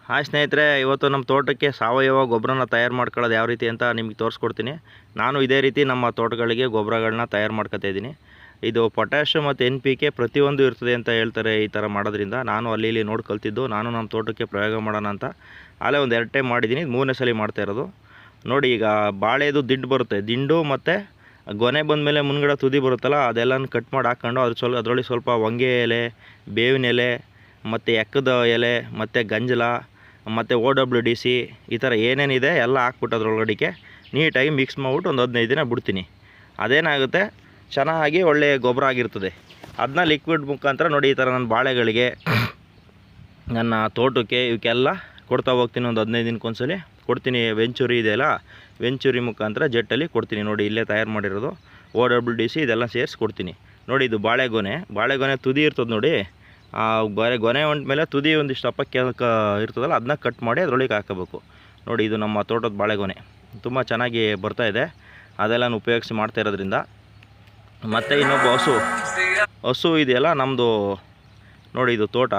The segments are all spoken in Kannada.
ಹಾಯ್ ಸ್ನೇಹಿತರೆ, ಇವತ್ತು ನಮ್ಮ ತೋಟಕ್ಕೆ ಸಾವಯವ ಗೊಬ್ಬರನ ತಯಾರು ಮಾಡ್ಕೊಳ್ಳೋದು ಯಾವ ರೀತಿ ಅಂತ ನಿಮಗೆ ತೋರಿಸ್ಕೊಡ್ತೀನಿ. ನಾನು ಇದೇ ರೀತಿ ನಮ್ಮ ತೋಟಗಳಿಗೆ ಗೊಬ್ಬರಗಳನ್ನ ತಯಾರು ಮಾಡ್ಕೊತಾ ಇದ್ದೀನಿ. ಇದು ಪೊಟ್ಯಾಷ್ ಮತ್ತು NPK ಪ್ರತಿಯೊಂದು ಇರ್ತದೆ ಅಂತ ಹೇಳ್ತಾರೆ. ಈ ಥರ ಮಾಡೋದ್ರಿಂದ ನಾನು ಅಲ್ಲಿ ಇಲ್ಲಿ ನೋಡಿ ಕಲ್ತಿದ್ದು, ನಾನು ನಮ್ಮ ತೋಟಕ್ಕೆ ಪ್ರಯೋಗ ಮಾಡೋಣ ಅಂತ ಅಲ್ಲೇ ಒಂದು 2 ಟೈಮ್ ಮಾಡಿದ್ದೀನಿ. 3ನೇ ಸಲ ಮಾಡ್ತಾ ಇರೋದು. ನೋಡಿ, ಈಗ ಬಾಳೆದು ದಿಂಡು ಬರುತ್ತೆ, ದಿಂಡು ಮತ್ತು ಗೊನೆ ಬಂದಮೇಲೆ ಮುನ್ಗಡೆ ತುದಿ ಬರುತ್ತಲ್ಲ, ಅದೆಲ್ಲನೂ ಕಟ್ ಮಾಡಿ ಹಾಕ್ಕೊಂಡು ಅದರೊಳಗೆ ಸ್ವಲ್ಪ ಹೊಂಗೆ ಎಲೆ, ಬೇವಿನ ಎಲೆ ಮತ್ತು ಎಕ್ಕದ ಎಲೆ ಮತ್ತು ಗಂಜಲ ಮತ್ತು OWDC ಈ ಥರ ಏನೇನಿದೆ ಎಲ್ಲ ಹಾಕ್ಬಿಟ್ಟು ಅದರೊಳಗಡೆಗೆ ನೀಟಾಗಿ ಮಿಕ್ಸ್ ಮಾಡಿಬಿಟ್ಟು ಒಂದು 15 ದಿನ ಬಿಡ್ತೀನಿ. ಅದೇನಾಗುತ್ತೆ, ಚೆನ್ನಾಗಿ ಒಳ್ಳೆಯ ಗೊಬ್ಬರ ಆಗಿರ್ತದೆ. ಅದನ್ನ ಲಿಕ್ವಿಡ್ ಮುಖಾಂತರ ನೋಡಿ ಈ ಥರ ನನ್ನ ಬಾಳೆಗಳಿಗೆ, ನನ್ನ ತೋಟಕ್ಕೆ, ಇವಕ್ಕೆಲ್ಲ ಕೊಡ್ತಾ ಹೋಗ್ತೀನಿ. ಒಂದು 15 ದಿನಕ್ಕೊಂದ್ಸಲಿ ಕೊಡ್ತೀನಿ. ವೆಂಚುರಿ ಇದೆಯಲ್ಲ, ವೆಂಚುರಿ ಮುಖಾಂತರ ಜೆಟ್ಟಲ್ಲಿ ಕೊಡ್ತೀನಿ. ನೋಡಿ, ಇಲ್ಲೇ ತಯಾರು ಮಾಡಿರೋದು OWDC ಇದೆಲ್ಲ ಸೇರಿಸಿ ಕೊಡ್ತೀನಿ. ನೋಡಿ, ಇದು ಬಾಳೆಗೊನೆ ತುದಿ ಇರ್ತದೆ ನೋಡಿ. ಗೊನೆ ಹೊಂಟ ಮೇಲೆ ತುದಿ ಒಂದಿಷ್ಟು ಅಪ್ಪಕ್ಕೆ ಇರ್ತದಲ್ಲ, ಅದನ್ನ ಕಟ್ ಮಾಡಿ ಅದರೊಳಗೆ ಹಾಕಬೇಕು. ನೋಡಿ, ಇದು ನಮ್ಮ ತೋಟದ ಬಾಳೆಗೊನೆ ತುಂಬ ಚೆನ್ನಾಗಿ ಬರ್ತಾಯಿದೆ. ಅದೆಲ್ಲನೂ ಉಪಯೋಗಿಸಿ ಮಾಡ್ತಾ ಇರೋದ್ರಿಂದ. ಮತ್ತು ಇನ್ನೊಬ್ಬ ಹಸು ಇದೆಯಲ್ಲ ನಮ್ಮದು, ನೋಡಿ ಇದು ತೋಟ.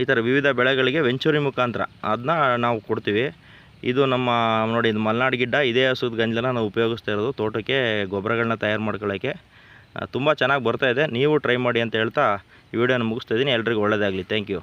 ಈ ಥರ ವಿವಿಧ ಬೆಳೆಗಳಿಗೆ ವೆಂಚುರಿ ಮುಖಾಂತರ ಅದನ್ನ ನಾವು ಕೊಡ್ತೀವಿ. ಇದು ನಮ್ಮ ನೋಡಿ, ಇದು ಮಲೆನಾಡು ಗಿಡ್ಡ. ಇದೇ ಹಸುದ ಗಂಜಲನ ನಾವು ಉಪಯೋಗಿಸ್ತಾ ಇರೋದು ತೋಟಕ್ಕೆ ಗೊಬ್ಬರಗಳನ್ನ ತಯಾರು ಮಾಡ್ಕೊಳ್ಳೋಕ್ಕೆ. ತುಂಬ ಚೆನ್ನಾಗಿ ಬರ್ತಾಯಿದೆ. ನೀವು ಟ್ರೈ ಮಾಡಿ ಅಂತ ಹೇಳ್ತಾ ಈ ವಿಡಿಯೋನ ಮುಗಿಸ್ತಾ ಇದ್ದೀನಿ. ಎಲ್ರಿಗೂ ಒಳ್ಳೆಯದಾಗಲಿ. Thank you.